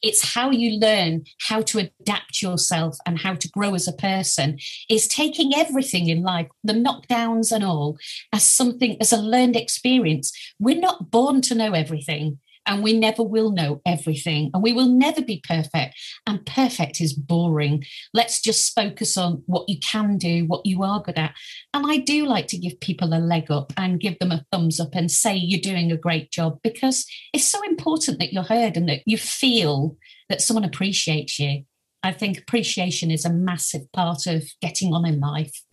It's how you learn how to adapt yourself and how to grow as a person. Is taking everything in life, the knockdowns and all, as something, as a learned experience. We're not born to know everything. And we never will know everything. And we will never be perfect. And perfect is boring. Let's just focus on what you can do, what you are good at. And I do like to give people a leg up and give them a thumbs up and say you're doing a great job, because it's so important that you're heard and that you feel that someone appreciates you. I think appreciation is a massive part of getting on in life.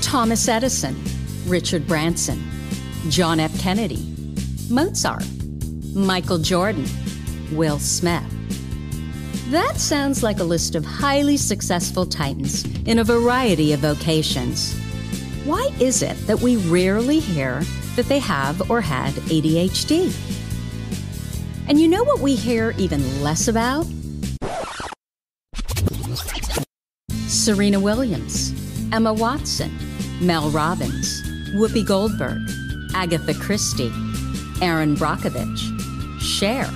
Thomas Edison, Richard Branson, John F. Kennedy, Mozart, Michael Jordan, Will Smith. That sounds like a list of highly successful titans in a variety of vocations. Why is it that we rarely hear that they have or had ADHD? And you know what we hear even less about? Serena Williams, Emma Watson, Mel Robbins, Whoopi Goldberg, Agatha Christie, Erin Brockovich, Cher.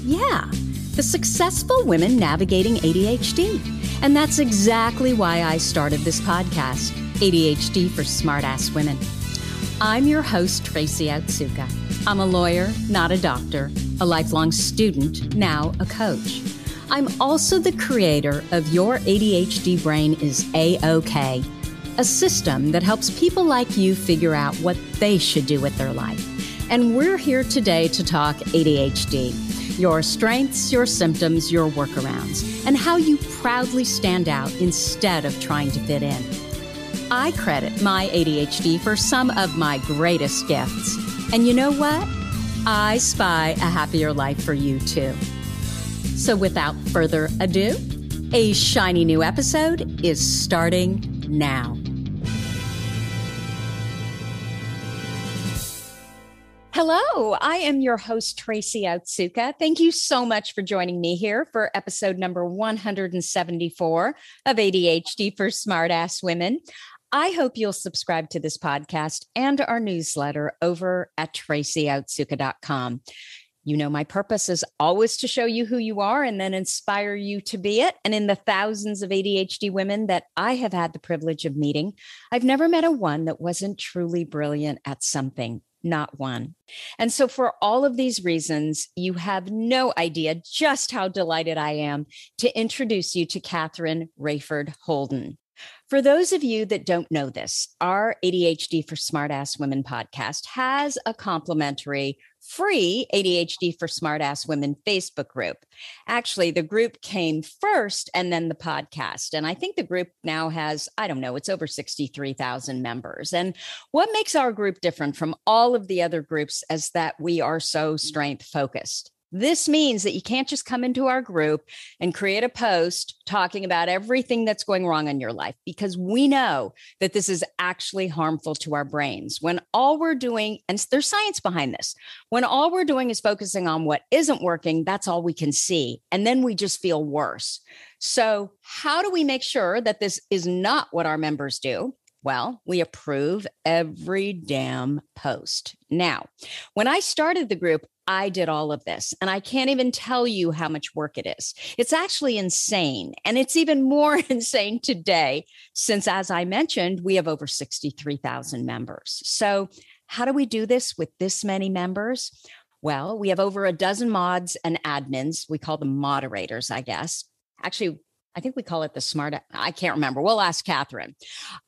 Yeah, the successful women navigating ADHD. And that's exactly why I started this podcast, ADHD for Smartass Women. I'm your host, Tracy Otsuka. I'm a lawyer, not a doctor, a lifelong student, now a coach. I'm also the creator of Your ADHD Brain is A-OK, a system that helps people like you figure out what they should do with their life. And we're here today to talk ADHD, your strengths, your symptoms, your workarounds, and how you proudly stand out instead of trying to fit in. I credit my ADHD for some of my greatest gifts. And you know what? I spy a happier life for you too. So without further ado, a shiny new episode is starting now. Hello, I am your host, Tracy Otsuka. Thank you so much for joining me here for episode number 174 of ADHD for Smartass Women. I hope you'll subscribe to this podcast and our newsletter over at tracyotsuka.com. You know, my purpose is always to show you who you are and then inspire you to be it. And in the thousands of ADHD women that I have had the privilege of meeting, I've never met a one that wasn't truly brilliant at something. Not one. And so for all of these reasons, you have no idea just how delighted I am to introduce you to Catheryn Wreford-Holden. For those of you that don't know this, our ADHD for Smartass Women podcast has a complimentary free ADHD for Smartass Women Facebook group. Actually, the group came first and then the podcast. And I think the group now has, it's over 63,000 members. And what makes our group different from all of the other groups is that we are so strength focused. This means that you can't just come into our group and create a post talking about everything that's going wrong in your life, because we know that this is actually harmful to our brains. When all we're doing, and there's science behind this, when all we're doing is focusing on what isn't working, that's all we can see. And then we just feel worse. So how do we make sure that this is not what our members do? Well, we approve every damn post. Now, when I started the group, I did all of this, and I can't even tell you how much work it is. It's actually insane, and it's even more insane today since, as I mentioned, we have over 63,000 members. So how do we do this with this many members? Well, we have over a dozen mods and admins. We call them moderators, I guess. Actually, I think we call it I can't remember. We'll ask Catheryn.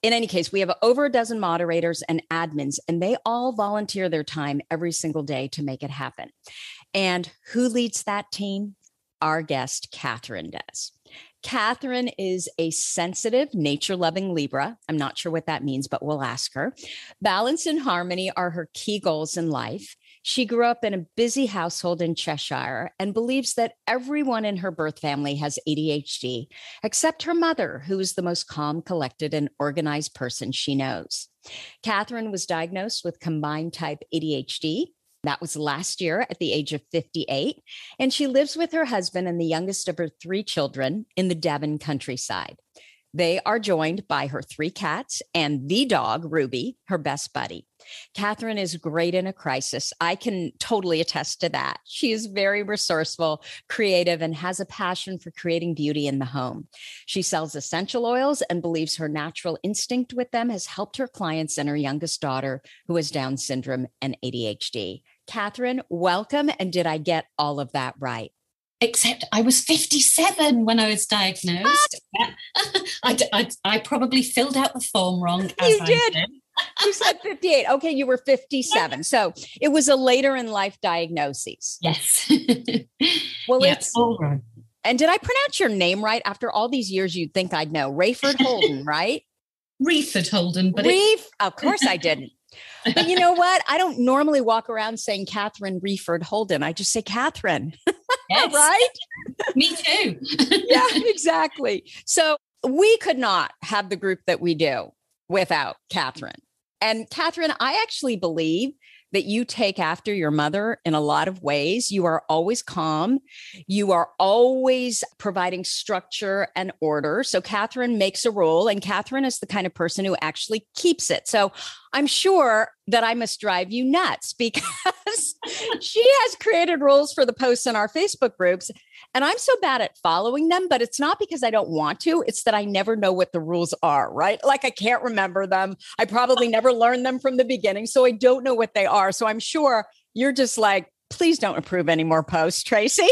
In any case, we have over a dozen moderators and admins, and they all volunteer their time every single day to make it happen. And who leads that team? Our guest, Catheryn, does. Catheryn is a sensitive, nature-loving Libra. I'm not sure what that means, but we'll ask her. Balance and harmony are her key goals in life. She grew up in a busy household in Cheshire and believes that everyone in her birth family has ADHD, except her mother, who is the most calm, collected, and organized person she knows. Catheryn was diagnosed with combined type ADHD. That was last year at the age of 58, and she lives with her husband and the youngest of her 3 children in the Devon countryside. They are joined by her 3 cats and the dog, Ruby, her best buddy. Catheryn is great in a crisis. I can totally attest to that. She is very resourceful, creative, and has a passion for creating beauty in the home. She sells essential oils and believes her natural instinct with them has helped her clients and her youngest daughter, who has Down syndrome and ADHD. Catheryn, welcome. And did I get all of that right? Except I was 57 when I was diagnosed. I probably filled out the form wrong. You did. You said 58. Okay, you were 57. Yeah. So it was a later in life diagnosis. Yes. Well, yeah, it's all right. And did I pronounce your name right? After all these years, you'd think I'd know. Wreford-Holden, right? Wreford-Holden. But of course I didn't. But you know what? I don't normally walk around saying Catheryn Wreford-Holden. I just say Catheryn. Yes. Right? Me too. Yeah, exactly. So we could not have the group that we do without Catheryn. And Catheryn, I actually believe that you take after your mother in a lot of ways. You are always calm. You are always providing structure and order. So Catheryn makes a rule, and Catheryn is the kind of person who actually keeps it. So I'm sure that I must drive you nuts because she has created rules for the posts in our Facebook groups. And I'm so bad at following them, but it's not because I don't want to. It's that I never know what the rules are, right? Like I can't remember them. I probably never learned them from the beginning. So I don't know what they are. So I'm sure you're just like, please don't approve any more posts, Tracy.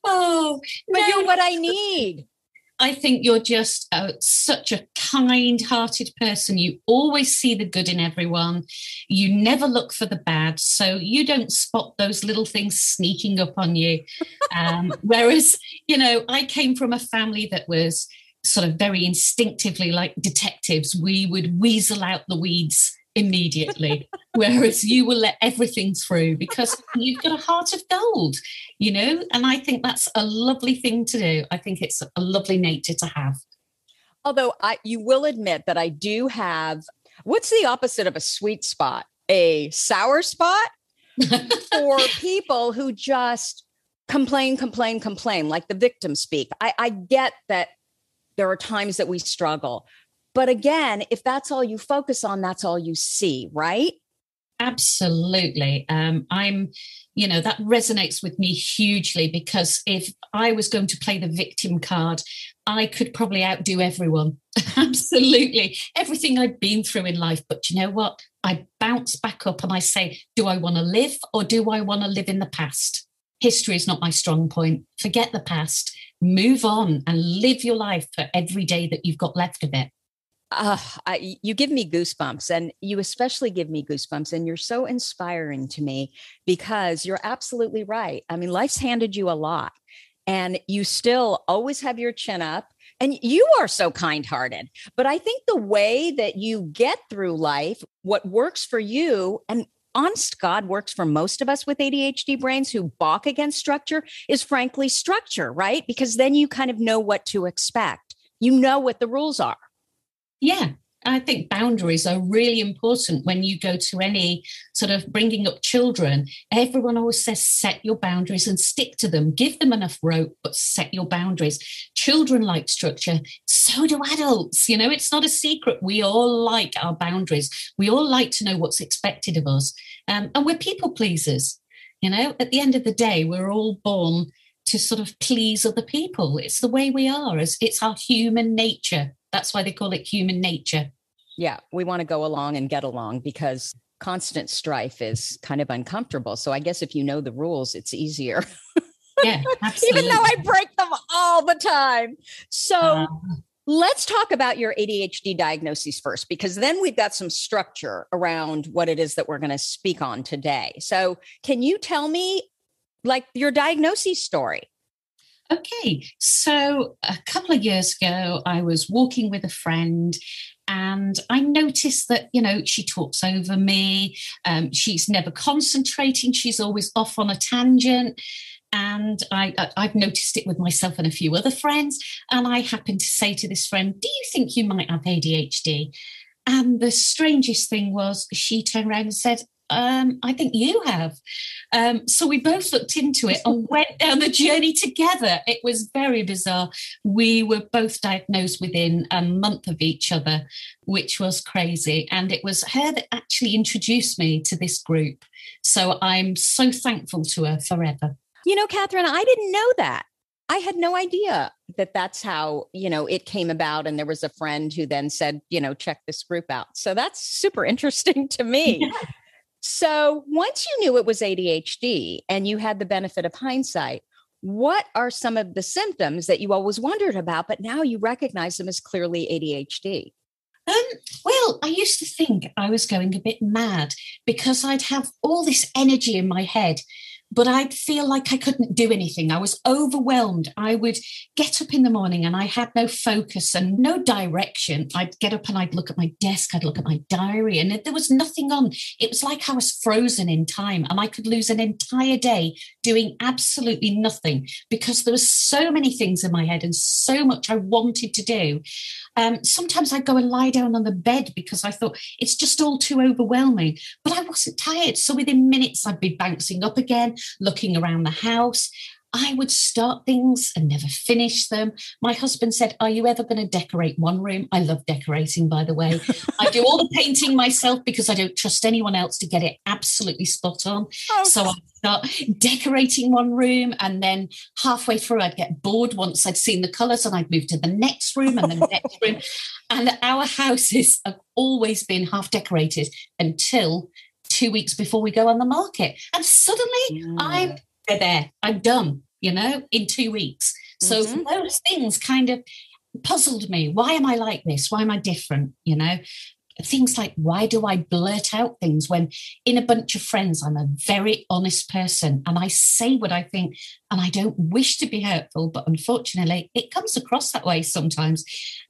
Oh, but you're what I need. I think you're just such a kind-hearted person. You always see the good in everyone. You never look for the bad. So you don't spot those little things sneaking up on you. Whereas, I came from a family that was sort of very instinctively like detectives. We would weasel out the weeds immediately, whereas you will let everything through because you've got a heart of gold, and I think that's a lovely thing to do. I think it's a lovely nature to have. Although you will admit that I do have, what's the opposite of a sweet spot? A sour spot for people who just complain, like the victim speak. I get that there are times that we struggle. But again, if that's all you focus on, that's all you see, right? Absolutely. That resonates with me hugely because if I was going to play the victim card, I could probably outdo everyone. Absolutely. Everything I've been through in life. But you know what? I bounce back up and I say, do I want to live or do I want to live in the past? History is not my strong point. Forget the past. Move on and live your life for every day that you've got left of it. You give me goosebumps, and you especially give me goosebumps, and you're so inspiring to me because you're absolutely right. I mean, life's handed you a lot and you still always have your chin up and you are so kind-hearted. But I think the way that you get through life, what works for you, and honest God works for most of us with ADHD brains who balk against structure, is frankly structure, right? Because then you kind of know what to expect. You know what the rules are. Yeah, I think boundaries are really important when you go to any sort of bringing up children. Everyone always says, set your boundaries and stick to them. Give them enough rope, but set your boundaries. Children like structure. So do adults. It's not a secret. We all like our boundaries. We all like to know what's expected of us. And we're people pleasers. At the end of the day, we're all born to sort of please other people. It's the way we are. It's our human nature. That's why they call it human nature. Yeah, we want to go along and get along because constant strife is kind of uncomfortable. So I guess if you know the rules, it's easier. Yeah, absolutely. Even though I break them all the time. So let's talk about your ADHD diagnosis first, because then we've got some structure around what it is that we're going to speak on today. So can you tell me like your diagnosis story? Okay, so a couple of years ago, I was walking with a friend and I noticed that, she talks over me. She's never concentrating. She's always off on a tangent. And I've noticed it with myself and a few other friends. And I happened to say to this friend, do you think you might have ADHD? And the strangest thing was she turned around and said, I think you have. So we both looked into it and went down the journey together. It was very bizarre. We were both diagnosed within a month of each other, which was crazy. And it was her that actually introduced me to this group. So I'm so thankful to her forever. You know, Catheryn, I didn't know that. I had no idea that that's how, it came about. And there was a friend who then said, check this group out. So that's super interesting to me. Yeah. So once you knew it was ADHD and you had the benefit of hindsight, what are some of the symptoms that you always wondered about, but now you recognize them as clearly ADHD? Well, I used to think I was going a bit mad because I'd have all this energy in my head, but I'd feel like I couldn't do anything. I was overwhelmed. I would get up in the morning and I had no focus and no direction. I'd get up and I'd look at my desk, I'd look at my diary, and there was nothing on. It was like I was frozen in time and I could lose an entire day doing absolutely nothing because there were so many things in my head and so much I wanted to do. Sometimes I'd go and lie down on the bed because I thought it's just all too overwhelming, but I wasn't tired. So within minutes, I'd be bouncing up again, looking around the house. I would start things and never finish them. My husband said, are you ever going to decorate one room? I love decorating, by the way. I do all the painting myself because I don't trust anyone else to get it absolutely spot on. Oh. So I'd start decorating one room and then halfway through I'd get bored once I'd seen the colours and I'd move to the next room and the next room. And our houses have always been half decorated until 2 weeks before we go on the market. And suddenly I'm done, in 2 weeks. So those things kind of puzzled me. Why am I like this? Why am I different? Things like, why do I blurt out things when in a bunch of friends, I'm a very honest person and I say what I think and I don't wish to be hurtful, but unfortunately it comes across that way sometimes.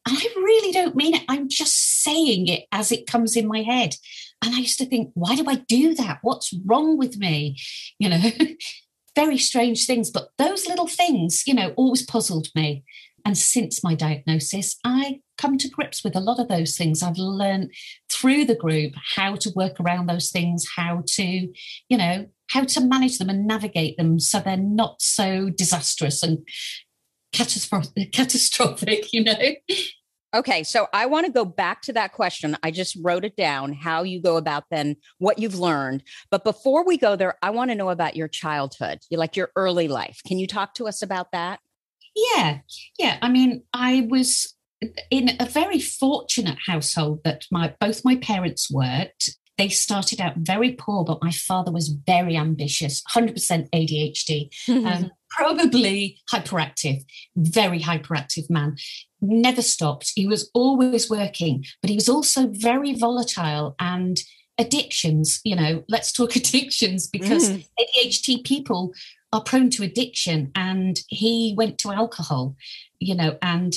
And I really don't mean it. I'm just saying it as it comes in my head. And I used to think, why do I do that? What's wrong with me? Very strange things, but those little things, always puzzled me. And since my diagnosis, I come to grips with a lot of those things. I've learned through the group how to work around those things, how to manage them and navigate them so they're not so disastrous and catastrophic. Okay, so I want to go back to that question. I just wrote it down, how you go about then what you've learned. But before we go there, I want to know about your childhood, your early life. Can you talk to us about that? Yeah. I mean, I was in a very fortunate household that both my parents worked. They started out very poor, but my father was very ambitious, 100% ADHD, probably hyperactive, very hyperactive man. Never stopped. He was always working, but he was also very volatile and addictions. Let's talk addictions because ADHD people are prone to addiction, and he went to alcohol, and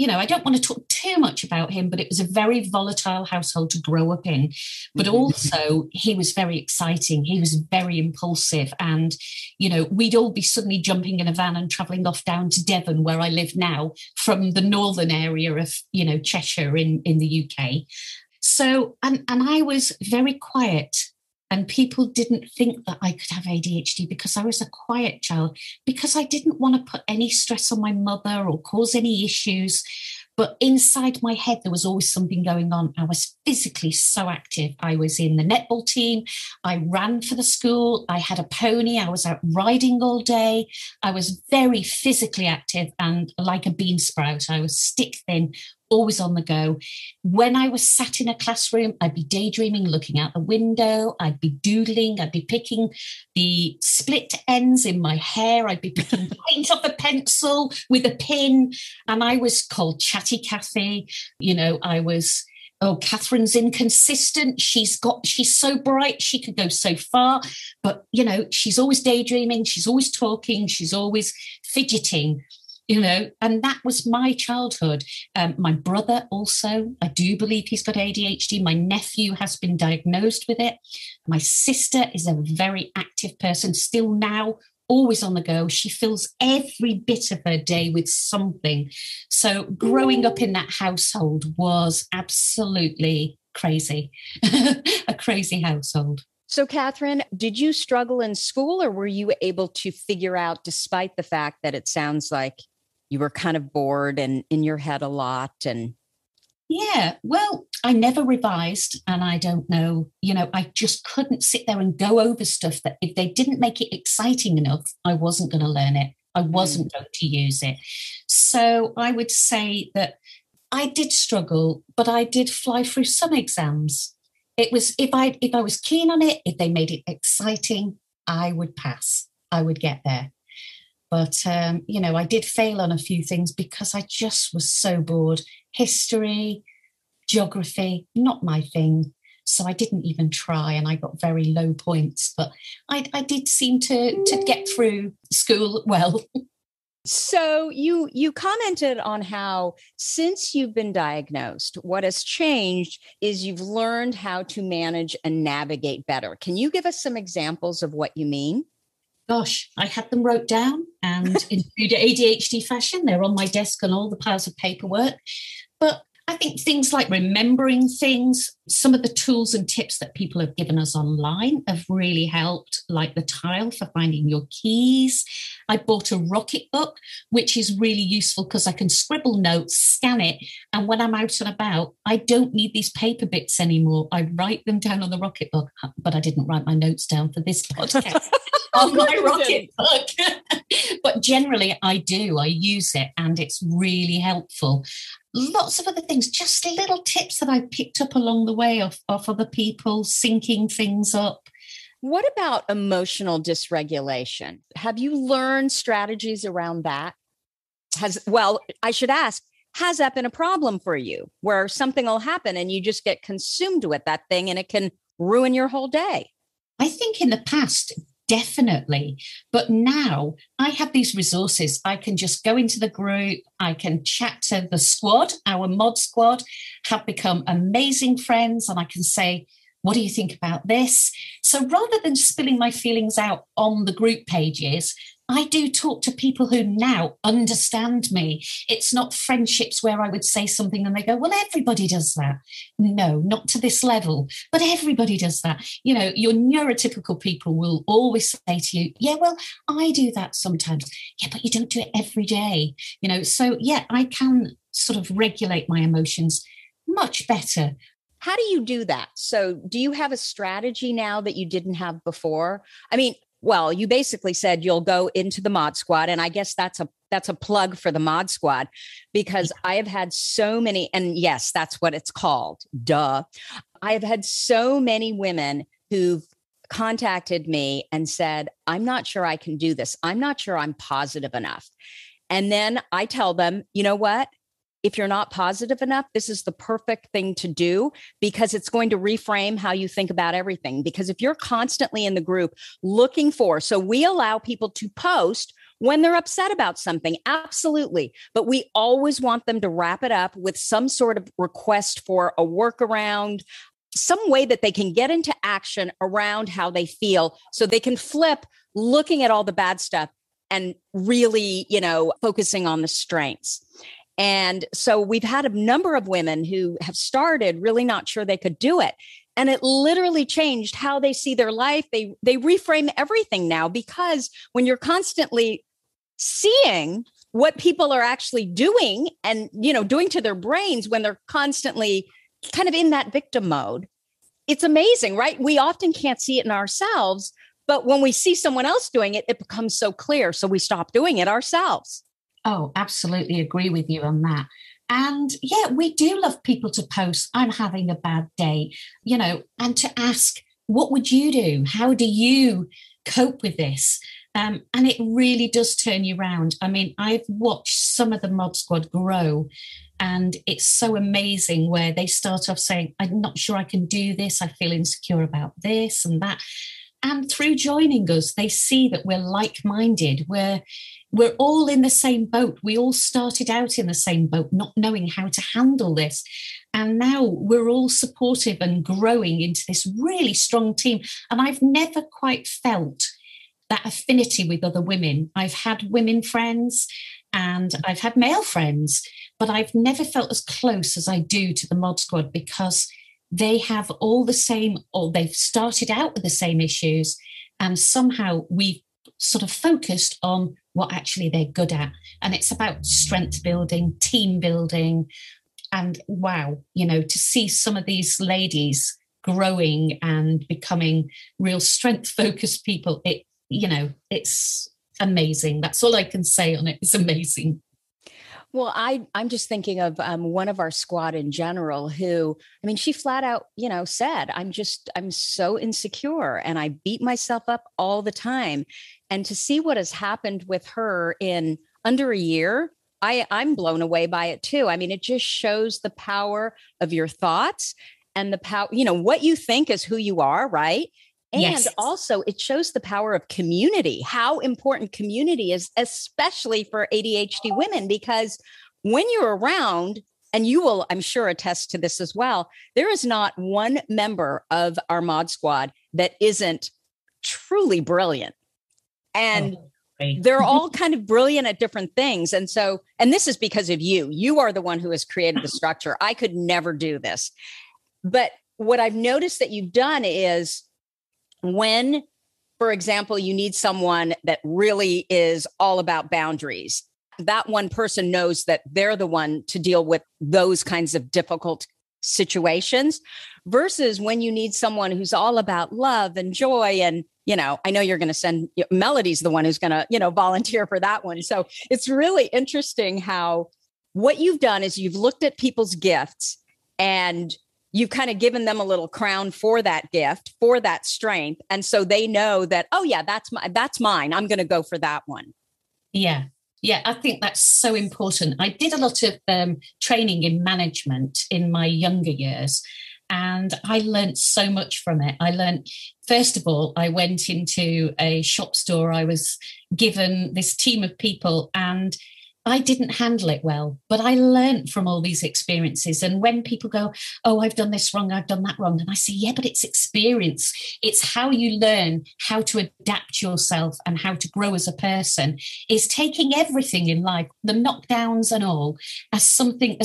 I don't want to talk too much about him, but it was a very volatile household to grow up in. But also he was very exciting. He was very impulsive. And, we'd all be suddenly jumping in a van and travelling off down to Devon, where I live now, from the northern area of, Cheshire in the UK. So, and I was very quiet. And people didn't think that I could have ADHD because I was a quiet child, because I didn't want to put any stress on my mother or cause any issues. But inside my head, there was always something going on. I was physically so active. I was in the netball team. I ran for the school. I had a pony. I was out riding all day. I was very physically active and like a bean sprout. I was stick thin, always on the go. When I was sat in a classroom, I'd be daydreaming, looking out the window. I'd be doodling. I'd be picking the split ends in my hair. I'd be picking paint off a pencil with a pin. And I was called Chatty Cathy. I was, Catherine's inconsistent. She's so bright. She could go so far. But, she's always daydreaming. She's always talking. She's always fidgeting. And that was my childhood. My brother also, I do believe he's got ADHD. My nephew has been diagnosed with it. My sister is a very active person, still now, always on the go. She fills every bit of her day with something. So growing up in that household was absolutely crazy, a crazy household. So, Catheryn, did you struggle in school, or were you able to figure out, despite the fact that it sounds like you were kind of bored and in your head a lot? And yeah, well, I never revised, and I don't know, I just couldn't sit there and go over stuff that if they didn't make it exciting enough, I wasn't going to learn it. I wasn't going to use it. So I would say that I did struggle, but I did fly through some exams. It was if I was keen on it, if they made it exciting, I would pass. I would get there. But I did fail on a few things because I just was so bored. History, geography, not my thing. So I didn't even try, and I got very low points. But I did seem to get through school well. so you commented on how, since you've been diagnosed, what has changed is you've learned how to manage and navigate better. Can you give us some examples of what you mean? Gosh, I had them wrote down, and in good ADHD fashion, they're on my desk on all the piles of paperwork. But I think things like remembering things, some of the tools and tips that people have given us online have really helped, like the tile for finding your keys. I bought a Rocket book, which is really useful because I can scribble notes, scan it, and when I'm out and about, I don't need these paper bits anymore. I write them down on the Rocket book, but I didn't write my notes down for this podcast. On my Rocket book. But generally I use it, and it's really helpful. Lots of other things, just little tips that I picked up along the way off other people, syncing things up. What about emotional dysregulation? Have you learned strategies around that? I should ask, has that been a problem for you, where something will happen and you just get consumed with that thing and it can ruin your whole day? I think in the past, definitely. But now I have these resources. I can just go into the group. I can chat to the squad. Our mod squad have become amazing friends. And I can say, what do you think about this? So rather than spilling my feelings out on the group pages, I do talk to people who now understand me. It's not friendships where I would say something and they go, well, everybody does that. No, not to this level, but everybody does that. Your neurotypical people will always say to you, yeah, well, I do that sometimes. Yeah, but you don't do it every day. So yeah, I can sort of regulate my emotions much better. How do you do that? So do you have a strategy now that you didn't have before? I mean, well, you basically said you'll go into the mod squad. And I guess that's a plug for the mod squad, because I have had so many, and yes, that's what it's called. Duh. I have had so many women who've contacted me and said, I'm not sure I can do this. I'm not sure I'm positive enough. And then I tell them, you know what? If you're not positive enough, this is the perfect thing to do, because it's going to reframe how you think about everything. Because if you're constantly in the group looking so we allow people to post when they're upset about something, absolutely. But we always want them to wrap it up with some sort of request for a workaround, some way that they can get into action around how they feel, so they can flip looking at all the bad stuff and really, focusing on the strengths. And so we've had a number of women who have started really not sure they could do it. And it literally changed how they see their life. They reframe everything now, because when you're constantly seeing what people are actually doing and, doing to their brains when they're constantly kind of in that victim mode, it's amazing, right? We often can't see it in ourselves, but when we see someone else doing it, it becomes so clear. So we stop doing it ourselves. Oh, absolutely agree with you on that. And yeah, we do love people to post, I'm having a bad day, and to ask, what would you do? How do you cope with this? And it really does turn you around. I mean, I've watched some of the mod squad grow, and it's so amazing where they start off saying, I'm not sure I can do this. I feel insecure about this and that. And through joining us, they see that we're like-minded. We're all in the same boat. We all started out in the same boat, not knowing how to handle this. And now we're all supportive and growing into this really strong team. And I've never quite felt that affinity with other women. I've had women friends and I've had male friends, but I've never felt as close as I do to the mod squad, because they have all the same, or they've started out with the same issues. And somehow we've sort of focused on what actually they're good at. And it's about strength building, team building. And wow, to see some of these ladies growing and becoming real strength focused people, it's amazing. That's all I can say on it. It's amazing. Well, I'm just thinking of one of our squad in general who, she flat out, said, I'm so insecure and I beat myself up all the time. And to see what has happened with her in under a year, I'm blown away by it too. It just shows the power of your thoughts and the power, what you think is who you are, right? And yes. Also, it shows the power of community, how important community is, especially for ADHD women, because when you're around, and you will, I'm sure, attest to this as well, there is not one member of our mod squad that isn't truly brilliant. And they're all kind of brilliant at different things. And so, and this is because of you. You are the one who has created the structure. I could never do this. But what I've noticed that you've done is, when, for example, you need someone that really is all about boundaries, that one person knows that they're the one to deal with those kinds of difficult situations, versus when you need someone who's all about love and joy. And, I know you're going to send Melody's the one who's going to, volunteer for that one. So it's really interesting how what you've done is you've looked at people's gifts and you've kind of given them a little crown for that gift, for that strength. And so they know that, oh yeah, that's mine. I'm going to go for that one. Yeah. Yeah. I think that's so important. I did a lot of training in management in my younger years, and I learned so much from it. I learned, first of all, I went into a shop store. I was given this team of people and I didn't handle it well, but I learned from all these experiences. And when people go, oh, I've done this wrong, I've done that wrong. And I say, yeah, but it's experience. It's how you learn how to adapt yourself and how to grow as a person, is taking everything in life, the knockdowns and all, as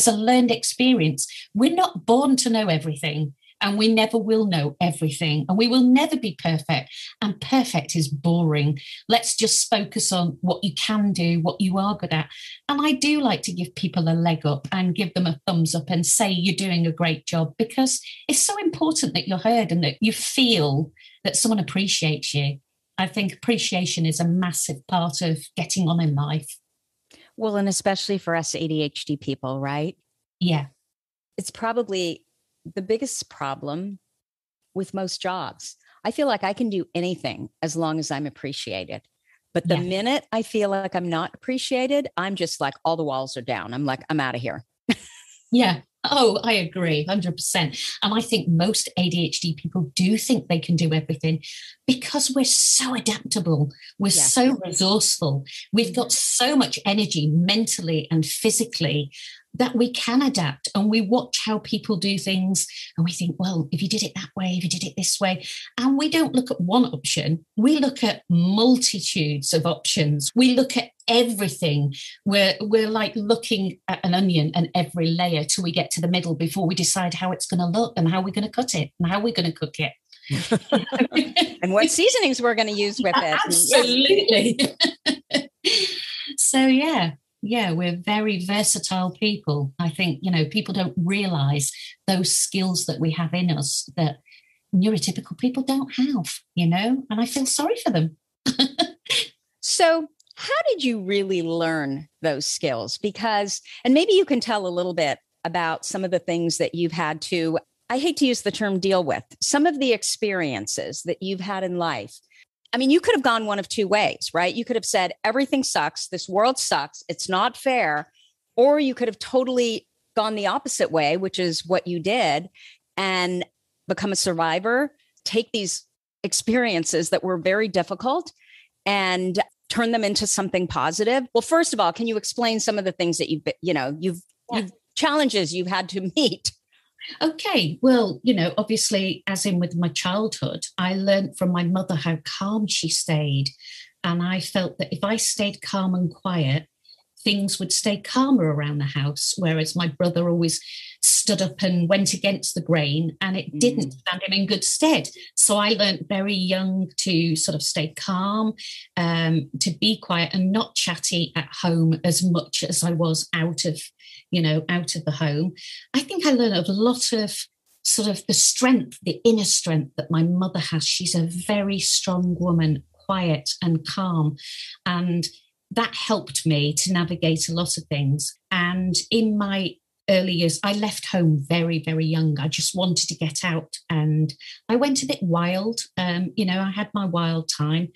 a learned experience. We're not born to know everything. And we never will know everything, and we will never be perfect. And perfect is boring. Let's just focus on what you can do, what you are good at. And I do like to give people a leg up and give them a thumbs up and say you're doing a great job, because it's so important that you're heard and that you feel that someone appreciates you. I think appreciation is a massive part of getting on in life. Well, and especially for us ADHD people, right? Yeah. It's probably the biggest problem with most jobs. I feel like I can do anything as long as I'm appreciated. But the minute I feel like I'm not appreciated, I'm just like, all the walls are down. I'm like, I'm out of here. Yeah. Oh, I agree, 100%. And I think most ADHD people do think they can do everything because we're so adaptable. We're so resourceful. We've got so much energy mentally and physically that we can adapt, and we watch how people do things and we think, well, if you did it that way, if you did it this way, and we don't look at one option, we look at multitudes of options. We look at everything. We're like looking at an onion and every layer till we get to the middle before we decide how it's going to look and how we're going to cut it and how we're going to cook it. And what seasonings we're going to use with it. Absolutely. So, yeah, we're very versatile people. I think, people don't realize those skills that we have in us that neurotypical people don't have, and I feel sorry for them. So how did you really learn those skills? Because, and maybe you can tell a little bit about some of the things that you've had to, I hate to use the term deal with, some of the experiences that you've had in life. I mean, you could have gone one of two ways, right? You could have said, everything sucks. This world sucks. It's not fair. Or you could have totally gone the opposite way, which is what you did, and become a survivor, take these experiences that were very difficult and turn them into something positive. Well, first of all, can you explain some of the things that you've challenges you've had to meet? Okay, well, obviously, as in with my childhood, I learned from my mother how calm she stayed. And I felt that if I stayed calm and quiet, things would stay calmer around the house. Whereas my brother always stood up and went against the grain, and it didn't stand him in good stead. So I learned very young to sort of stay calm, to be quiet and not chatty at home as much as I was out of the home. I think I learned a lot of sort of the strength, the inner strength that my mother has. She's a very strong woman, quiet and calm. And that helped me to navigate a lot of things. And in my early years, I left home very, very young. I just wanted to get out, and I went a bit wild. I had my wild time.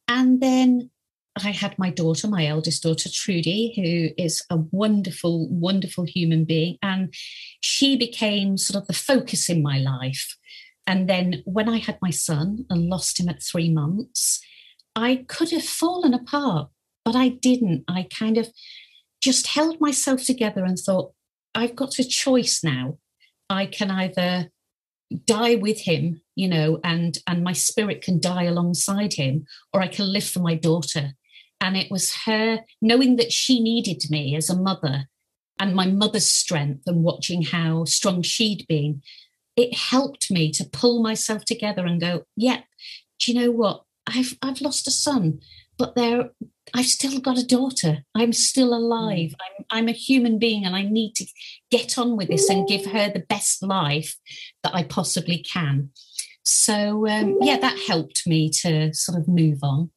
And then I had my daughter, my eldest daughter, Trudy, who is a wonderful, wonderful human being. And she became sort of the focus in my life. And then when I had my son and lost him at 3 months, I could have fallen apart, but I didn't. I kind of just held myself together and thought, I've got a choice now. I can either die with him, and my spirit can die alongside him, or I can live for my daughter. And it was her knowing that she needed me as a mother, and my mother's strength, and watching how strong she'd been. It helped me to pull myself together and go, yeah, do you know what? I've lost a son, but I've still got a daughter. I'm still alive. I'm a human being, and I need to get on with this and give her the best life that I possibly can. So, that helped me to sort of move on.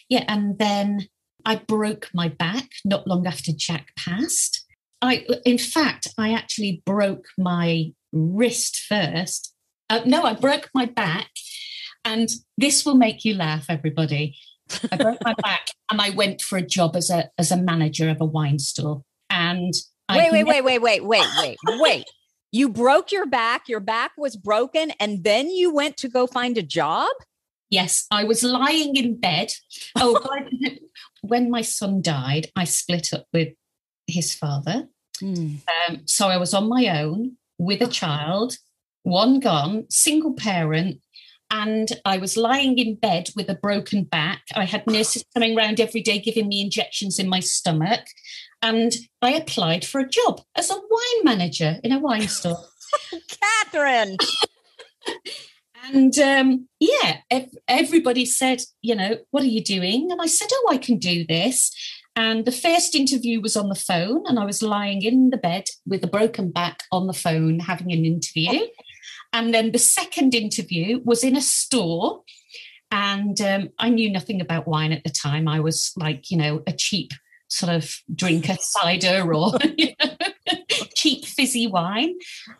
Yeah, and then I broke my back not long after Jack passed. I actually broke my wrist first. I broke my back, and this will make you laugh, everybody. I broke my back, and I went for a job as a manager of a wine store. And wait. You broke your back was broken, and then you went to go find a job? Yes, I was lying in bed. When my son died, I split up with his father. So I was on my own with a child, one gone, single parent, and I was lying in bed with a broken back. I had nurses coming around every day giving me injections in my stomach, and I applied for a job as a wine manager in a wine store. Catheryn! And everybody said, what are you doing? And I said, I can do this. And the first interview was on the phone, and I was lying in the bed with a broken back on the phone having an interview. And then the second interview was in a store, and I knew nothing about wine at the time. I was like, a cheap sort of drinker, cider or cheap fizzy wine.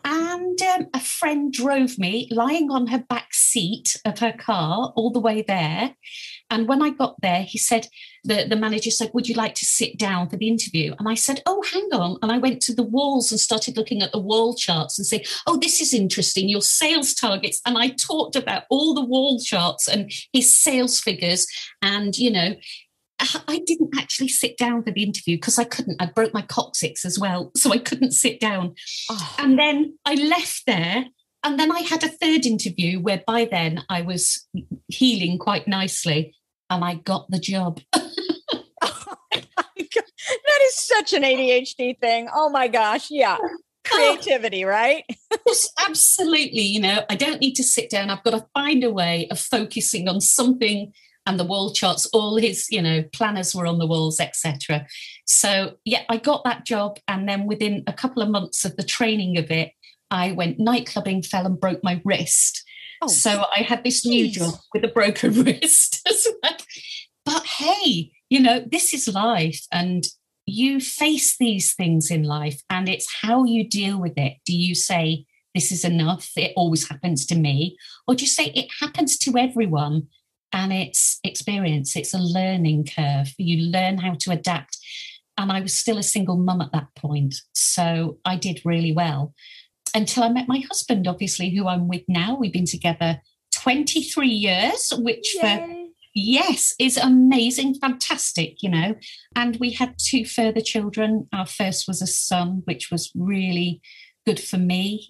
And a friend drove me lying on her back seat of her car all the way there. And when I got there, he said, the manager said, would you like to sit down for the interview? And I said, hang on. And I went to the walls and started looking at the wall charts and saying, this is interesting, your sales targets. And I talked about all the wall charts and his sales figures. And, I didn't actually sit down for the interview because I couldn't. I broke my coccyx as well, so I couldn't sit down. And then I left there, and then I had a third interview where by then I was healing quite nicely, and I got the job. That is such an ADHD thing. Oh my gosh, yeah. Creativity, right? Yes, absolutely. I don't need to sit down. I've got to find a way of focusing on something. And the wall charts, all his, planners were on the walls, etc. So, I got that job. And then within a couple of months of the training of it, I went night clubbing, fell and broke my wrist. So I had this new job with a broken wrist as well. But hey, this is life. And you face these things in life, and it's how you deal with it. Do you say, this is enough, it always happens to me? Or do you say, it happens to everyone? And it's experience. It's a learning curve. You learn how to adapt. And I was still a single mum at that point. So I did really well until I met my husband, obviously, who I'm with now. We've been together 23 years, which is amazing, fantastic, And we had 2 further children. Our first was a son, which was really good for me,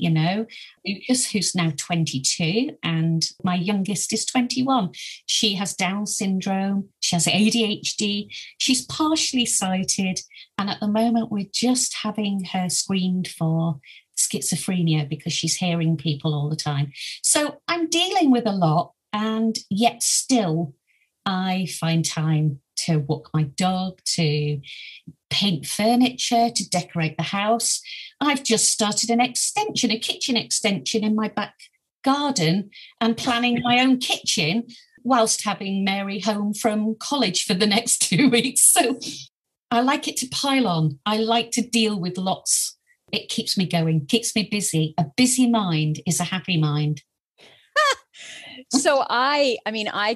Lucas, who's now 22, and my youngest is 21. She has Down syndrome. She has ADHD. She's partially sighted. And at the moment, we're just having her screened for schizophrenia because she's hearing people all the time. So I'm dealing with a lot, and yet still I find time to walk my dog, to paint furniture, to decorate the house. I've just started a kitchen extension in my back garden and planning my own kitchen whilst having Mary home from college for the next 2 weeks. So I like it to pile on. I like to deal with lots. It keeps me going, keeps me busy. A busy mind is a happy mind. So I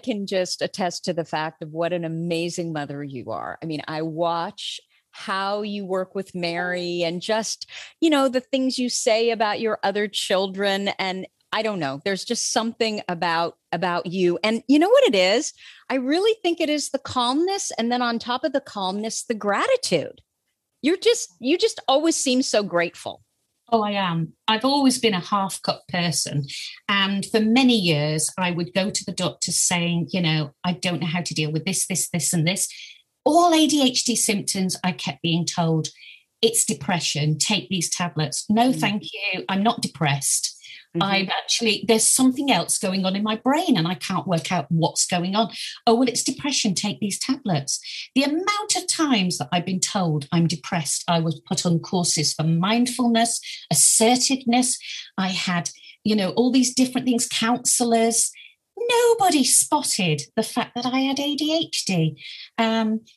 can just attest to the fact of what an amazing mother you are. I mean, I watch how you work with Mary and just, the things you say about your other children. And I don't know, there's just something about you. And you know what it is? I really think it is the calmness. And then on top of the calmness, the gratitude. You just always seem so grateful. Oh, I am. I've always been a half-cup person. And for many years, I would go to the doctor saying, I don't know how to deal with this, and this. All ADHD symptoms, I kept being told, it's depression, take these tablets. No, thank you. I'm not depressed. There's something else going on in my brain and I can't work out what's going on. Oh, well, it's depression. Take these tablets. The amount of times that I've been told I'm depressed, I was put on courses for mindfulness, assertiveness. I had, all these different things, counselors. Nobody spotted the fact that I had ADHD. And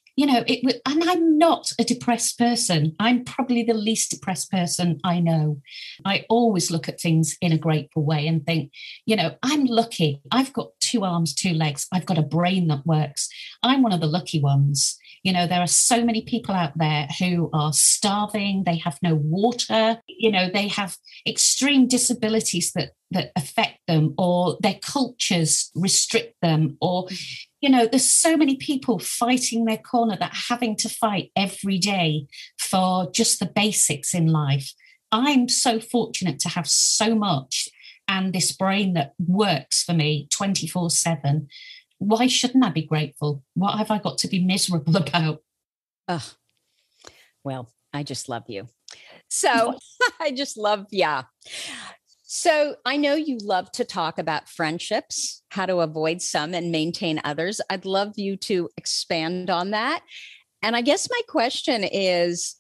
I'm not a depressed person. I'm probably the least depressed person I know. I always look at things in a grateful way and think, I'm lucky. I've got 2 arms, 2 legs. I've got a brain that works. I'm one of the lucky ones. There are so many people out there who are starving. They have no water. They have extreme disabilities that affect them, or their cultures restrict them, or there's so many people fighting their corner that are having to fight every day for just the basics in life. I'm so fortunate to have so much and this brain that works for me 24/7. Why shouldn't I be grateful? What have I got to be miserable about? Well, I just love you. So I just love, yeah. So I know you love to talk about friendships, how to avoid some and maintain others. I'd love you to expand on that. And I guess my question is,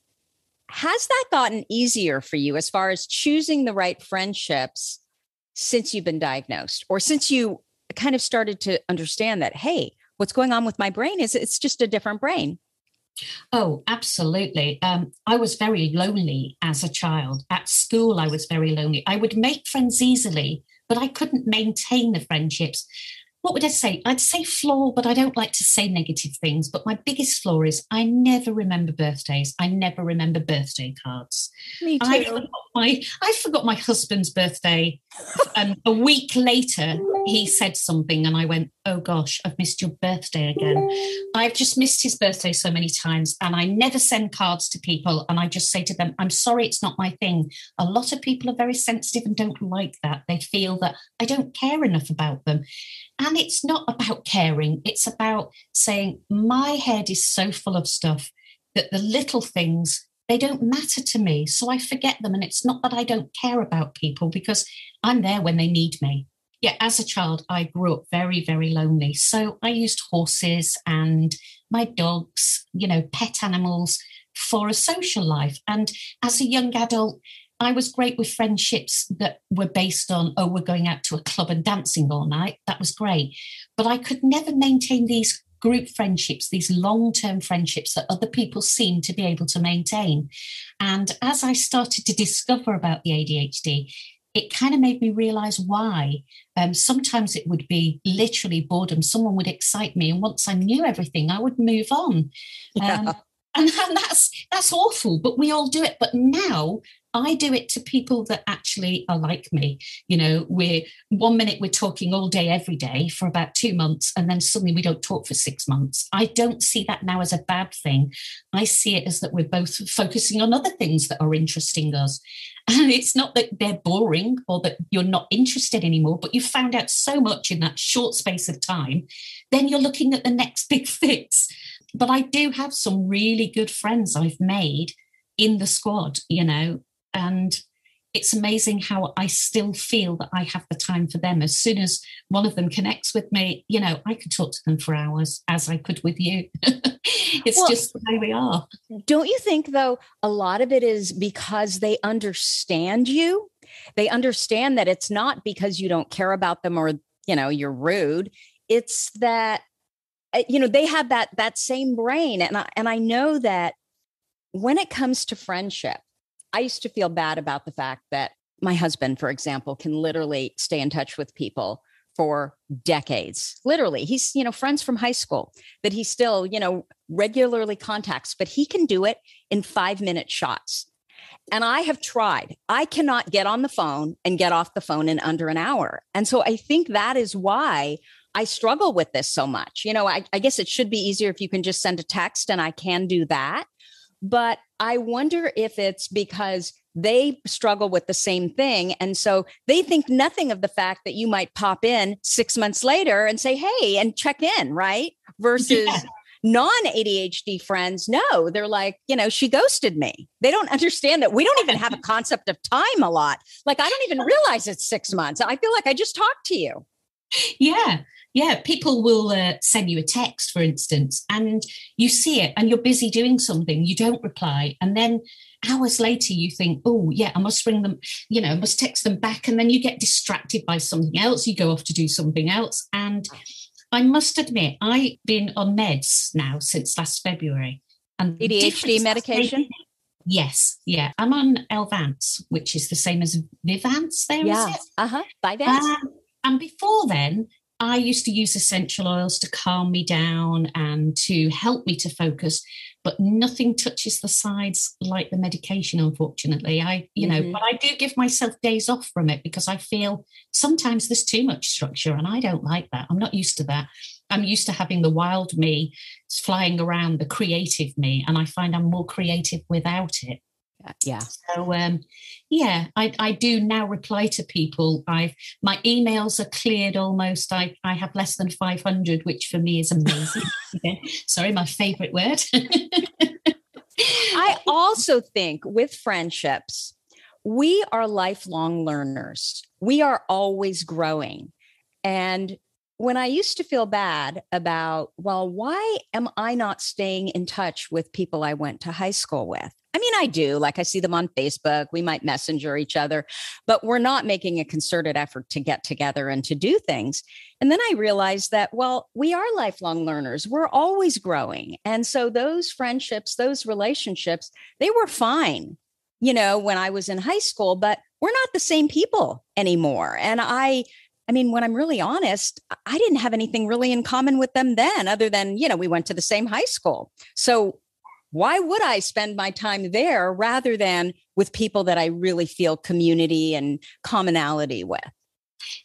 has that gotten easier for you as far as choosing the right friendships since you've been diagnosed, or since you kind of started to understand that, hey, what's going on with my brain is it's just a different brain? Oh, absolutely. I was very lonely as a child. At school, I was very lonely. I would make friends easily, but I couldn't maintain the friendships. What would I say? I'd say flaw, but I don't like to say negative things. But my biggest flaw is I never remember birthdays. I never remember birthday cards. Me too. I forgot my husband's birthday. And a week later, he said something and I went, oh gosh, I've missed your birthday again. I've just missed his birthday so many times, and I never send cards to people. And I just say to them, I'm sorry, it's not my thing. A lot of people are very sensitive and don't like that. They feel that I don't care enough about them. And it's not about caring. It's about saying my head is so full of stuff that the little things, they don't matter to me. So I forget them. And it's not that I don't care about people, because I'm there when they need me. Yeah, as a child, I grew up very, very lonely. So I used horses and my dogs, pet animals for a social life. And as a young adult, I was great with friendships that were based on, oh, we're going out to a club and dancing all night. That was great. But I could never maintain these group friendships, these long-term friendships that other people seem to be able to maintain. And as I started to discover about the ADHD, it kind of made me realize why. Sometimes it would be literally boredom. Someone would excite me, and once I knew everything, I would move on. And that's awful, but we all do it. But now I do it to people that actually are like me. We're 1 minute we're talking all day, every day for about 2 months, and then suddenly we don't talk for 6 months. I don't see that now as a bad thing. I see it as that we're both focusing on other things that are interesting us. And it's not that they're boring or that you're not interested anymore, but you've found out so much in that short space of time, then you're looking at the next big fix. But I do have some really good friends I've made in the squad, and it's amazing how I still feel that I have the time for them. As soon as one of them connects with me, I could talk to them for hours, as I could with you. It's just the way we are. Don't you think, though, a lot of it is because they understand you? They understand that it's not because you don't care about them or, you're rude. It's that, they have that same brain. And I know that when it comes to friendship, I used to feel bad about the fact that my husband, for example, can literally stay in touch with people for decades. Literally, he's, friends from high school that he still, regularly contacts, but he can do it in 5-minute shots. And I have tried. I cannot get on the phone and get off the phone in under an hour. And so I think that is why I struggle with this so much. I guess it should be easier if you can just send a text, and I can do that. But I wonder if it's because they struggle with the same thing. And so they think nothing of the fact that you might pop in 6 months later and say, hey, and check in, right? Versus non-ADHD friends. No, they're like, she ghosted me. They don't understand that we don't even have a concept of time a lot. Like, I don't even realize it's 6 months. I feel like I just talked to you. Yeah. People will send you a text, for instance, and you see it and you're busy doing something. You don't reply. And then hours later, you think, oh, yeah, I must ring them, I must text them back. And then you get distracted by something else. You go off to do something else. And I must admit, I've been on meds now since last February. And ADHD medication? Yes. Yeah. I'm on Elvance, which is the same as Vivance there, is it? Vivance. And before then, I used to use essential oils to calm me down and to help me to focus, but nothing touches the sides like the medication, unfortunately. But I do give myself days off from it because I feel sometimes there's too much structure and I don't like that. I'm not used to that. I'm used to having the wild me flying around, the creative me, and I find I'm more creative without it. Yeah. So, I do now reply to people. My emails are cleared almost. I have less than 500, which for me is amazing. Sorry, my favorite word. I also think with friendships, we are lifelong learners. We are always growing. And when I used to feel bad about, why am I not staying in touch with people I went to high school with? I mean, I do. Like, I see them on Facebook. We might messenger each other, but we're not making a concerted effort to get together and to do things. And then I realized that, we are lifelong learners. We're always growing. And so those friendships, those relationships, they were fine, when I was in high school, but we're not the same people anymore. And I mean, when I'm really honest, I didn't have anything really in common with them then, other than, we went to the same high school. So why would I spend my time there rather than with people that I really feel community and commonality with?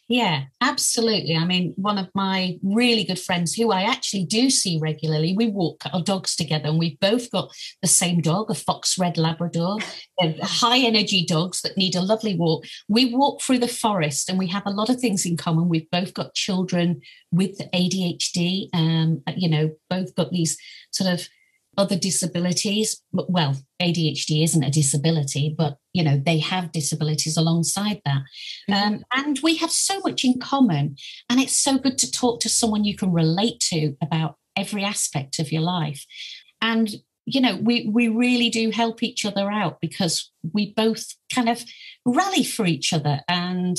Yeah, absolutely. I mean, one of my really good friends who I actually do see regularly, we walk our dogs together, and we've both got the same dog, a fox red Labrador. They're high energy dogs that need a lovely walk. We walk through the forest and we have a lot of things in common. We've both got children with ADHD, both got these sort of other disabilities. Well, ADHD isn't a disability, but, they have disabilities alongside that. And we have so much in common. And it's so good to talk to someone you can relate to about every aspect of your life. And, we really do help each other out because we both kind of rally for each other and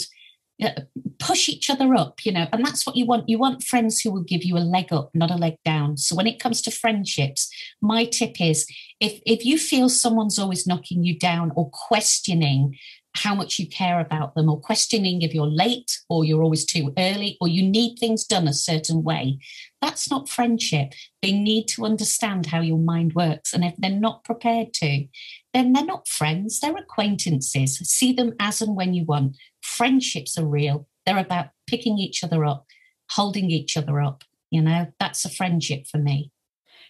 push each other up, and that's what you want. You want friends who will give you a leg up, not a leg down. So when it comes to friendships, my tip is if you feel someone's always knocking you down or questioning how much you care about them, or questioning if you're late or you're always too early or you need things done a certain way. That's not friendship. They need to understand how your mind works. And if they're not prepared to, then they're not friends, they're acquaintances. See them as and when you want. Friendships are real. They're about picking each other up, holding each other up. That's a friendship for me.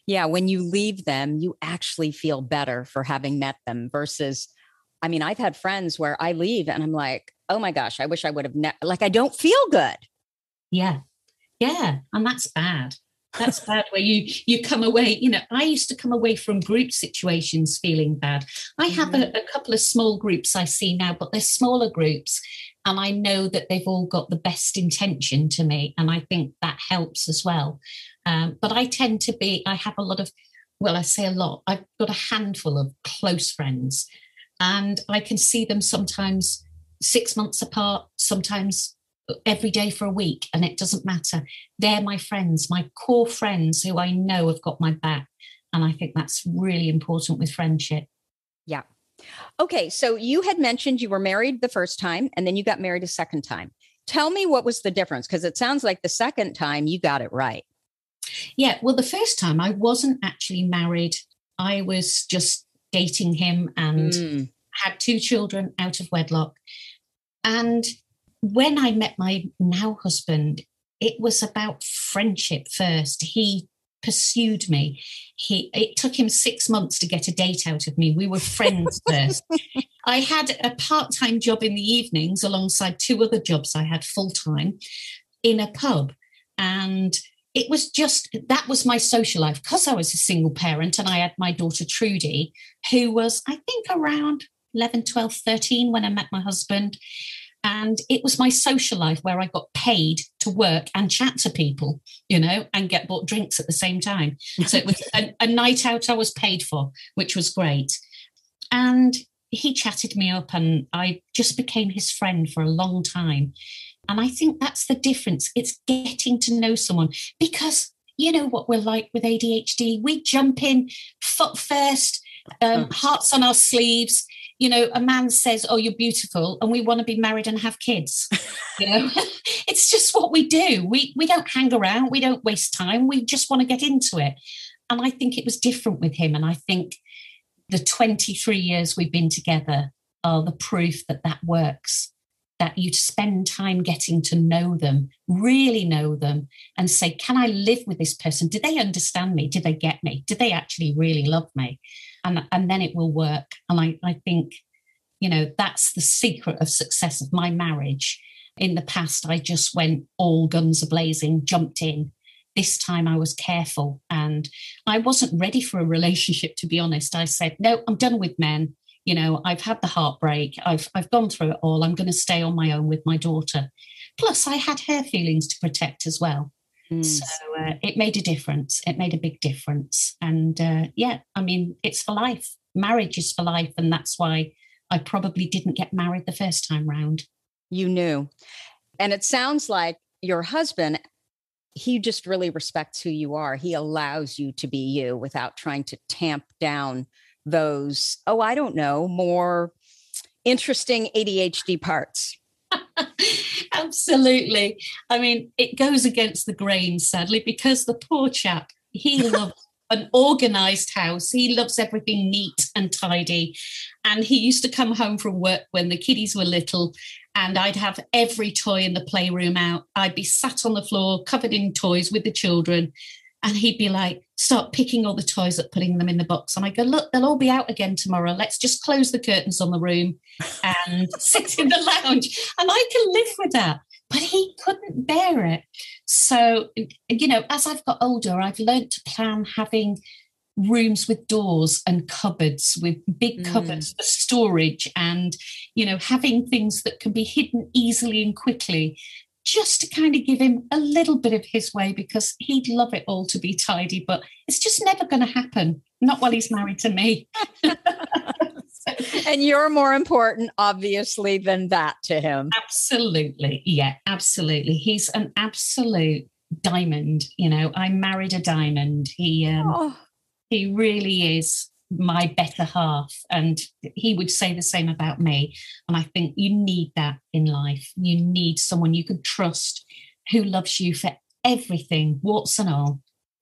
Yeah, when you leave them, you actually feel better for having met them versus, I've had friends where I leave and I'm like, oh my gosh, I wish I would have, I don't feel good. Yeah. Yeah. And that's bad. That's bad where you come away. I used to come away from group situations feeling bad. I have a couple of small groups I see now, but they're smaller groups. And I know that they've all got the best intention to me. And I think that helps as well. But I tend to I have a lot of, I say a lot, I've got a handful of close friends. And I can see them sometimes 6 months apart, sometimes every day for a week, and it doesn't matter. They're my friends, my core friends who I know have got my back. And I think that's really important with friendship. Yeah. Okay. So you had mentioned you were married the first time and then you got married a second time. Tell me what was the difference? Because it sounds like the second time you got it right. Yeah. Well, the first time I wasn't actually married. I was just dating him and had 2 children out of wedlock. And when I met my now husband, it was about friendship first. He pursued me. It took him 6 months to get a date out of me. We were friends first. I had a part-time job in the evenings alongside 2 other jobs I had full-time in a pub. And it was that was my social life because I was a single parent and I had my daughter Trudy, who was, I think, around 11, 12, 13 when I met my husband. And it was my social life where I got paid to work and chat to people, and get bought drinks at the same time. So it was a night out I was paid for, which was great. And he chatted me up and I just became his friend for a long time. And I think that's the difference. It's getting to know someone because you know what we're like with ADHD. We jump in foot first, hearts on our sleeves. A man says, oh, you're beautiful, and we want to be married and have kids. It's just what we do. We don't hang around. We don't waste time. We just want to get into it. And I think it was different with him. And I think the 23 years we've been together are the proof that works, that you spend time getting to know them, really know them, and say, can I live with this person? Do they understand me? Do they get me? Do they actually really love me? And then it will work. And I think, that's the secret of success of my marriage. In the past, I just went all guns a-blazing, jumped in. This time I was careful and I wasn't ready for a relationship, to be honest. I said, no, I'm done with men. I've had the heartbreak. I've gone through it all. I'm going to stay on my own with my daughter. Plus, I had her feelings to protect as well. So it made a difference. It made a big difference. And it's for life. Marriage is for life. And that's why I probably didn't get married the first time round. You knew. And it sounds like your husband, he just really respects who you are. He allows you to be you without trying to tamp down those, I don't know, more interesting ADHD parts. Absolutely. It goes against the grain, sadly, because the poor chap, he loves an organized house. He loves everything neat and tidy. And he used to come home from work when the kiddies were little, and I'd have every toy in the playroom out. I'd be sat on the floor, covered in toys with the children. And he'd be like, start picking all the toys up, putting them in the box. And I go, look, they'll all be out again tomorrow. Let's just close the curtains on the room and sit in the lounge. And I can live with that. But he couldn't bear it. So, as I've got older, I've learned to plan having rooms with doors and cupboards, with big cupboards for storage and, having things that can be hidden easily and quickly, just to kind of give him a little bit of his way, because he'd love it all to be tidy, but it's just never going to happen. Not while he's married to me. And you're more important, obviously, than that to him. Absolutely. Yeah, absolutely. He's an absolute diamond. I married a diamond. He really is. my better half. And he would say the same about me. And I think you need that in life. You need someone you can trust who loves you for everything, warts and all.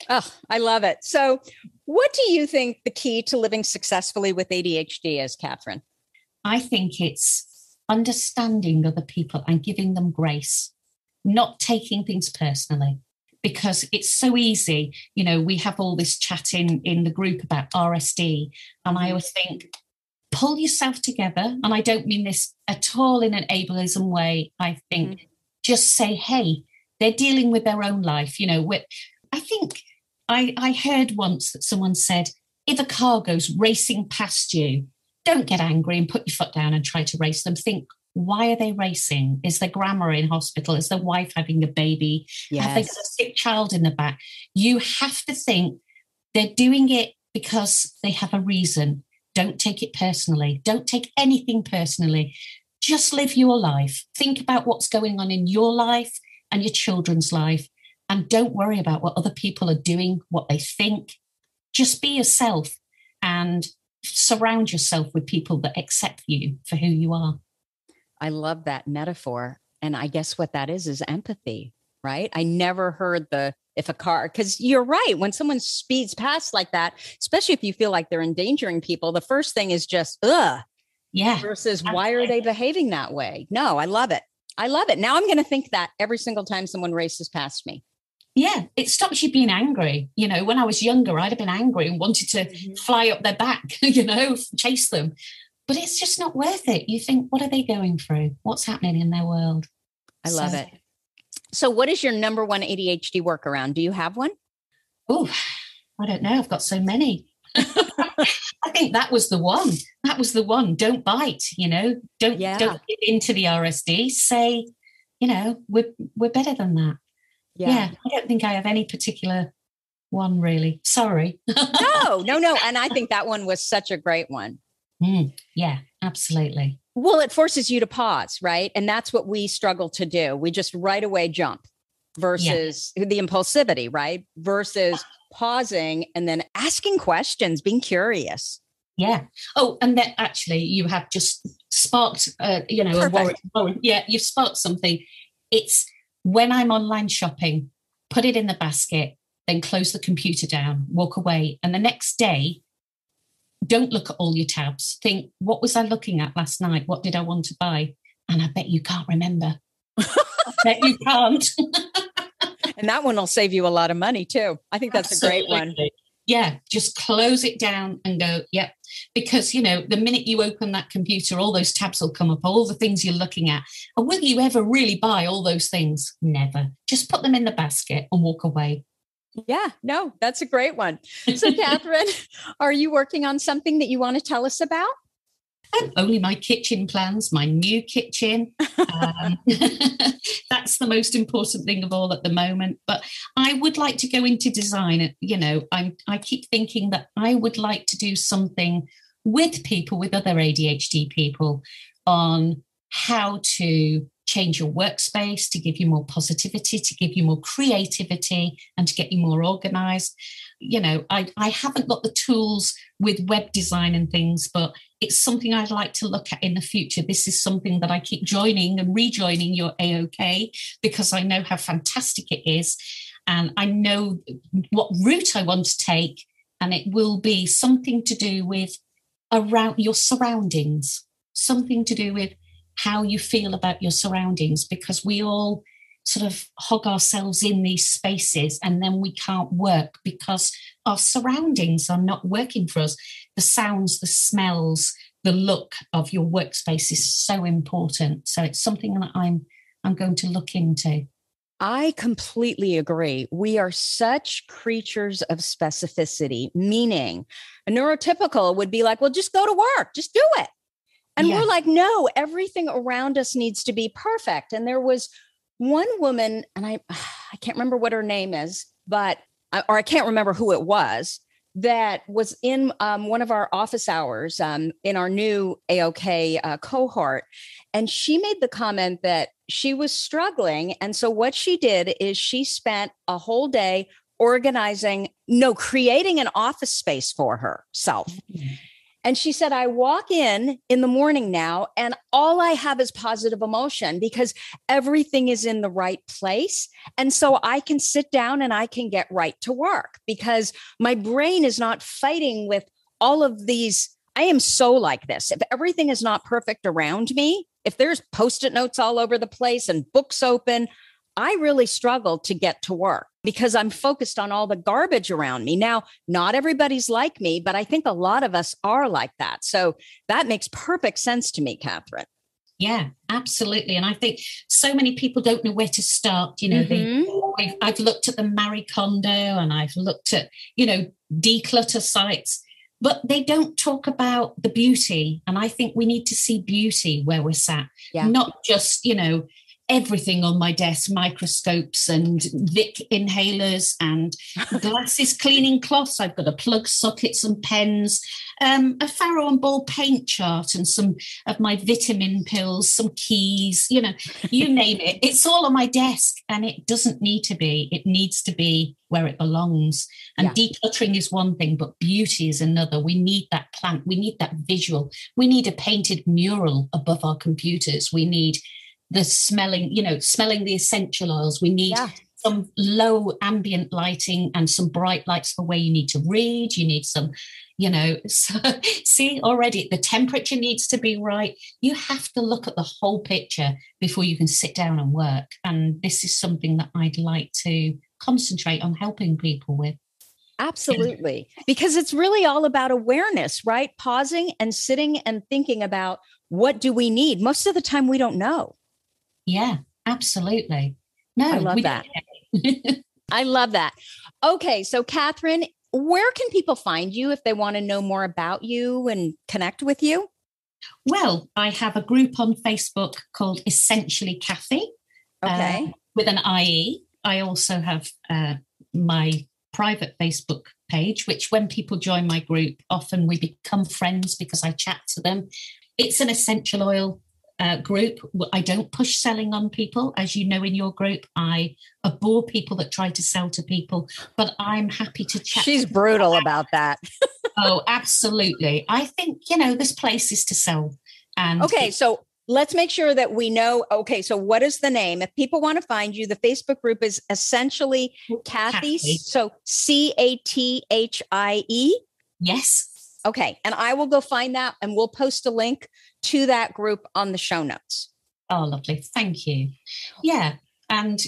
Oh, I love it. So what do you think the key to living successfully with ADHD is, Catheryn? I think it's understanding other people and giving them grace, not taking things personally, because it's so easy. You know, we have all this chat in the group about RSD, and I always think, pull yourself together. And I don't mean this at all in an ableism way. I think just say, hey, they're dealing with their own life. You know, I think I heard once that someone said, if a car goes racing past you, don't get angry and put your foot down and try to race them. Think, why are they racing? Is their grandma in hospital? Is their wife having a baby? Yes. Have they got a sick child in the back? You have to think they're doing it because they have a reason. Don't take it personally. Don't take anything personally. Just live your life. Think about what's going on in your life and your children's life. And don't worry about what other people are doing, what they think. Just be yourself and surround yourself with people that accept you for who you are. I love that metaphor. And I guess what that is empathy, right? I never heard if a car, because you're right. When someone speeds past like that, especially if you feel like they're endangering people, the first thing is just, ugh. Yeah. Versus why are they behaving that way? No, I love it. I love it. Now I'm going to think that every single time someone races past me. Yeah, it stops you being angry. You know, when I was younger, I'd have been angry and wanted to fly up their back, you know, chase them. But it's just not worth it. You think, what are they going through? What's happening in their world? I love it. So what is your number one ADHD workaround? Do you have one? Oh, I don't know. I've got so many. I think that was the one. That was the one. Don't bite, you know, don't get into the RSD. Say, you know, we're better than that. Yeah. I don't think I have any particular one, really. Sorry. No. And I think that one was such a great one. Yeah, absolutely. Well, it forces you to pause, right? And that's what we struggle to do. We just right away jump versus the impulsivity, right? Versus pausing and then asking questions, being curious. Yeah. Oh, and then actually you have just sparked, you know, a worry. Yeah, you've sparked something. It's when I'm online shopping, put it in the basket, then close the computer down, walk away. And the next day, don't look at all your tabs. Think, what was I looking at last night? What did I want to buy? And I bet you can't remember. I bet you can't. And that one will save you a lot of money too. I think that's Absolutely. A great one. Yeah, just close it down and go, yep. Because, you know, the minute you open that computer, all those tabs will come up, all the things you're looking at. And will you ever really buy all those things? Never. Just put them in the basket and walk away. Yeah, no, that's a great one. So, Catheryn, are you working on something that you want to tell us about? Only my kitchen plans, my new kitchen. That's the most important thing of all at the moment. But I would like to go into design. You know, I keep thinking that I would like to do something with people, with other ADHD people, on how to change your workspace to give you more positivity, to give you more creativity, and to get you more organized. You know, I haven't got the tools with web design and things, but it's something I'd like to look at in the future. This is something that I keep joining and rejoining your AOK because I know how fantastic it is. And I know what route I want to take. And it will be something to do with around your surroundings, something to do with how you feel about your surroundings, because we all sort of hog ourselves in these spaces and then we can't work because our surroundings are not working for us. The sounds, the smells, the look of your workspace is so important. So it's something that I'm going to look into. I completely agree. We are such creatures of specificity, meaning a neurotypical would be like, well, just go to work, just do it. And we're like, no, everything around us needs to be perfect. And there was one woman, and I can't remember what her name is, I can't remember who it was, that was in one of our office hours in our new AOK cohort. And she made the comment that she was struggling. And so what she did is she spent a whole day creating an office space for herself. And she said, I walk in the morning now, and all I have is positive emotion because everything is in the right place. And so I can sit down and I can get right to work because my brain is not fighting with all of these. I am so like this. If everything is not perfect around me, if there's Post-it notes all over the place and books open, I really struggle to get to work because I'm focused on all the garbage around me. Now, not everybody's like me, but I think a lot of us are like that. So that makes perfect sense to me, Catheryn. Yeah, absolutely. And I think so many people don't know where to start. I've looked at the Marie Kondo and I've looked at, declutter sites, but they don't talk about the beauty. And I think we need to see beauty where we're sat, not just, everything on my desk, microscopes and Vic inhalers and glasses, cleaning cloths. I've got a plug sockets and pens, a Faro and Ball paint chart and some of my vitamin pills, some keys, you name it. It's all on my desk and it doesn't need to be. It needs to be where it belongs. And decluttering is one thing, but beauty is another. We need that plant. We need that visual. We need a painted mural above our computers. We need the smelling the essential oils. We need some low ambient lighting and some bright lights for where you need to read. You need some, see already the temperature needs to be right. You have to look at the whole picture before you can sit down and work. And this is something that I'd like to concentrate on helping people with. Absolutely. Because it's really all about awareness, right? Pausing and sitting and thinking about what do we need? Most of the time we don't know. Yeah, absolutely. No, I love that. I love that. Okay. So Catheryn, where can people find you if they want to know more about you and connect with you? Well, I have a group on Facebook called Essentially Cathy, with an IE. I also have my private Facebook page, which when people join my group, often we become friends because I chat to them. It's an essential oil group. I don't push selling on people. As you know, in your group, I abhor people that try to sell to people, but I'm happy to chat. She's brutal about that. Oh, absolutely. I think, there's places to sell. And okay, so let's make sure that we know. Okay, so what is the name? If people want to find you, the Facebook group is Essentially Cathy. So Cathie. Yes. Okay. And I will go find that and we'll post a link to that group on the show notes. Oh, lovely. Thank you. Yeah. And,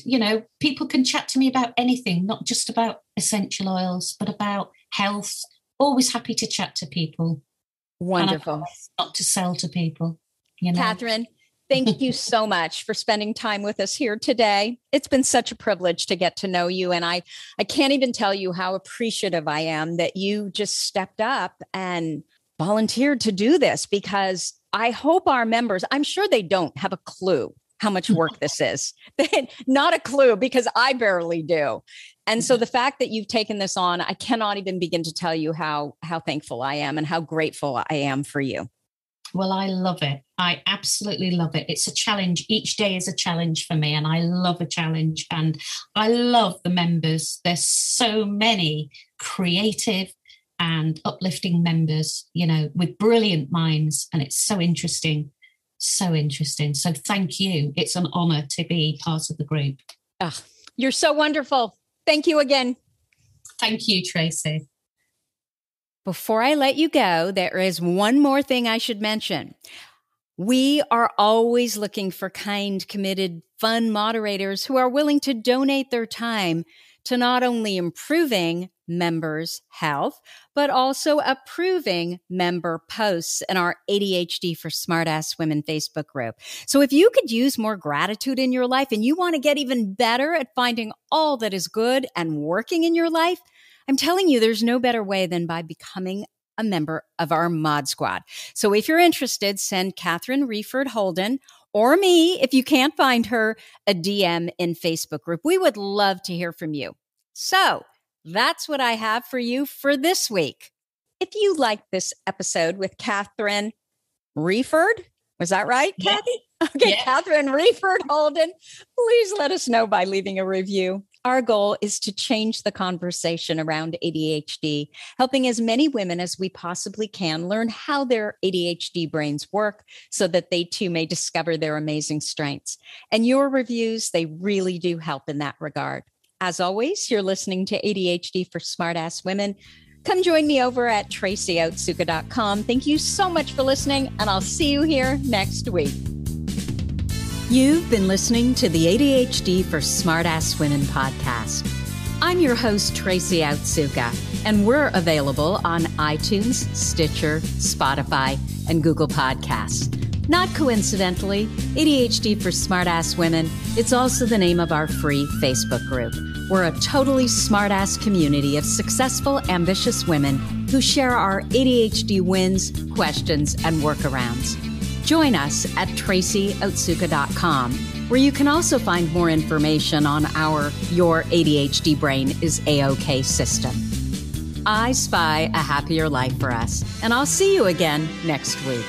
people can chat to me about anything, not just about essential oils, but about health. Always happy to chat to people. Wonderful. Not to sell to people. Catheryn, thank you so much for spending time with us here today. It's been such a privilege to get to know you. And I can't even tell you how appreciative I am that you just stepped up and volunteered to do this, because I hope our members, I'm sure they don't have a clue how much work this is. Not a clue, because I barely do. And so the fact that you've taken this on, I cannot even begin to tell you how thankful I am and how grateful I am for you. Well, I love it. I absolutely love it. It's a challenge. Each day is a challenge for me, and I love a challenge. And I love the members. There's so many creative and uplifting members, with brilliant minds. And it's so interesting. So interesting. So thank you. It's an honor to be part of the group. Oh, you're so wonderful. Thank you again. Thank you, Tracy. Before I let you go, there is one more thing I should mention. We are always looking for kind, committed, fun moderators who are willing to donate their time to not only improving members' health, but also approving member posts in our ADHD for Smartass Women Facebook group. So if you could use more gratitude in your life and you want to get even better at finding all that is good and working in your life, I'm telling you, there's no better way than by becoming a member of our Mod Squad. So if you're interested, send Catheryn Wreford-Holden or me, if you can't find her, a DM in Facebook group. We would love to hear from you. So that's what I have for you for this week. If you like this episode with Catheryn Wreford, was that right, Cathy? Okay, Catheryn Wreford-Holden, please let us know by leaving a review. Our goal is to change the conversation around ADHD, helping as many women as we possibly can learn how their ADHD brains work so that they too may discover their amazing strengths. And your reviews, they really do help in that regard. As always, you're listening to ADHD for Smartass Women. Come join me over at tracyoutsuka.com. Thank you so much for listening, and I'll see you here next week. You've been listening to the ADHD for Smartass Women podcast. I'm your host, Tracy Outsuka, and we're available on iTunes, Stitcher, Spotify, and Google Podcasts. Not coincidentally, ADHD for Smartass Women, it's also the name of our free Facebook group. We're a totally smartass community of successful, ambitious women who share our ADHD wins, questions, and workarounds. Join us at tracyoutsuka.com, where you can also find more information on our Your ADHD Brain is A-OK system. I spy a happier life for us, and I'll see you again next week.